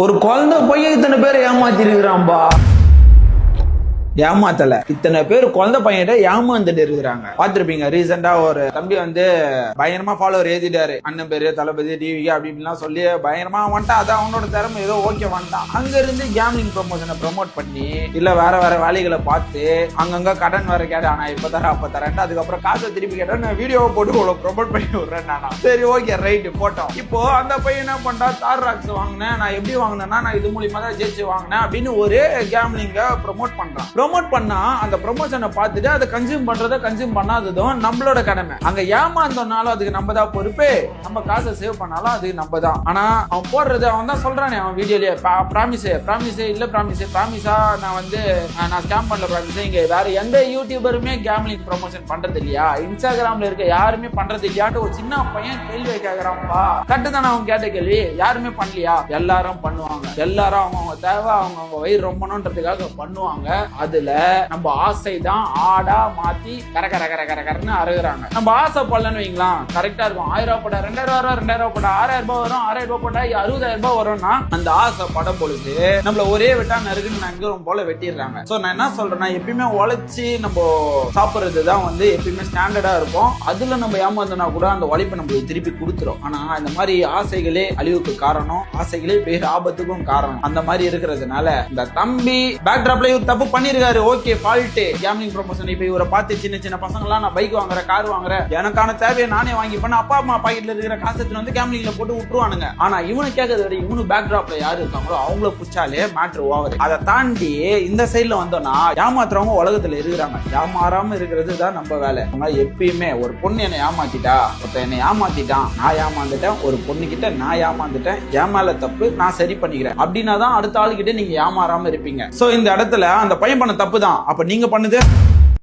ஒரு குழந்தை பையன் இத்தனை பேர் ஏமாத்தி இருக்கிறான்பா. ஏமாத்தல, இத்தனை பேர் குழந்தை பையன்கிட்ட ஏமாந்துட்டு இருக்கிறாங்க. பாத்துருப்பீங்க, ரீசெண்டா ஒரு தம்பி வந்து பயங்கரமா ஃபாலோவர் ஏத்திட்டாரு. அண்ணன் பேரு தளபதி டிவிக்கு அப்படின்லாம் சொல்லி பயங்கரமா வந்துட்டான். அது அவனோட திறமை ஏதோ ஓகே வந்துட்டான். அங்க இருந்து கேம்லிங் ப்ரொமோஷனை ப்ரொமோட் பண்ணி இல்ல வேற வேலைகளை பார்த்து அங்கங்க கடன் வேற கேட்டா, நான் இப்ப தரேன் அப்ப தரேன், அதுக்கப்புறம் காசை திருப்பி கேட்டா நான் வீடியோவை போட்டு இவ்வளவு ப்ரொமோட் பண்ணி விடுறேன் நானா. சரி ஓகே ரைட் போட்டோம். இப்போ அந்த பையன் என்ன பண்றா, தார் ராக்ஸ் வாங்கினேன், நான் எப்படி வாங்கினேன்னா நான் இது மூலியமா தான் ஜெயிச்சு வாங்கினேன் அப்படின்னு ஒரு கேம்லிங்க ப்ரொமோட் பண்றான். ப்ரொமோட் பண்ணா அந்த ப்ரொமோஷனை பார்த்துட்டு அதை கன்சியூம் பண்ணாததும் நம்மளோட கடமை. அங்க ஏமாந்தோம்னாலும் அதுக்கு நம்ம தான் பொறுப்பு, நம்ம காசை சேவ் பண்ணாலும் அது நம்ம தான். ஆனா அவன் போடுறது, அவன் தான் சொல்றானே அவன் வீடியோலயே, ப்ராமிஸே இல்ல ப்ராமிஸா நான் வந்து நான் ஸ்கேம் பண்ணல ப்ராமிஸே. இங்க வேற எந்த யூடியூபருமே கேம்லிங் ப்ரொமோஷன் பண்றது இல்லையா, இன்ஸ்டாகிராம்ல இருக்க யாருமே பண்றது இல்லையாட்டு ஒரு சின்ன பையன் கேள்வி கேட்கறான்பா. கட்டு தானே அவன் கேட்ட கேள்வி, யாருமே பண்ணலையா? எல்லாரும் பண்ணுவாங்க. எல்லாரும் அவங்க தேவை, அவங்க வயிறு ரொம்பணுன்றதுக்காக பண்ணுவாங்க. அதுல நம்ம ஆசை தான் ஆடா மாத்தி கரன்னு அருகுறாங்க. நம்ம ஆசை படலன்னு வைங்களாம், கரெக்டா இருக்கும். 1000 ரூபாய் போட்டா 2000 வரும், 2000 போட்டா 6000 ரூபாய் வரும், 6000 ரூபாய் போட்டா 60000 ரூபாய் வரும்னா அந்த ஆசை படம் பொழுது நம்மள ஒரே வெட்டா நறுக்குன்னு நாங்க போல வெட்டிடுறாங்க. சோ நான் என்ன சொல்றேன்னா, எப்பயுமே உழைச்சி நம்ம சாப்பிடுறதுதான் வந்து எப்பயுமே ஸ்டாண்டர்டா இருக்கும். அதுல நம்ம ஏமாந்தோம்னா கூட அந்த உழைப்பை நம்மளுக்கு திருப்பி கொடுத்துரும். ஆனா இந்த மாதிரி ஆசைகளே அழிவுக்கு காரணம், ஆசைகளே பேர் ஆபத்துக்கும் காரணம். அந்த மாதிரி இருக்கிறதுனால இந்த தம்பி பேக்ட்ராப்ல இவர் தப்பு பண்ணிருக்காரு, ஓகே ஃபால்ட். கேம்லிங் ப்ரொமோஷன் இப்ப இவரை பார்த்து சின்ன பசங்க எல்லாம் நான் பைக் வாங்குறேன், கார் வாங்குறேன், எனக்கான தேவையை நானே வாங்கி பண்ண அப்பா அம்மா பாக்கெட்ல இருக்கிற காசத்துல வந்து கேம்லிங்ல போட்டு விட்டுருவானுங்க. ஆனா இவனு கேட்கறது வரை இவனு பேக்ட்ராப்ல யாரு இருக்காங்களோ அவங்கள புச்சாலே மேட்ரு ஓவர். அதை தாண்டி இந்த சைட்ல வந்தோம்னா ஏமாத்துறவங்க உலகத்துல இருக்கிறாங்க. ஏமாறாம இருக்கிறது தான் நம்ம வேலை. எப்பயுமே ஒரு பொண்ணு என்னை ஏமாத்திட்டா, ஒருத்தன் என்னை ஏமாத்திட்டான், நான் ஏமாந்துட்டேன், ஒரு பொண்ணு கிட்ட நான் ஏமாந்துட்டேன், என் மேல தப்பு, நான் சரி பண்ணிக்கிறேன் அப்படின்னா தான் அடுத்த ஆளுகிட்ட நீங்க ஏமாறாம இருப்பீங்க. சோ இந்த இடத்துல அந்த பையன் பண்ண தப்பு தான், அப்ப நீங்க பண்ணுது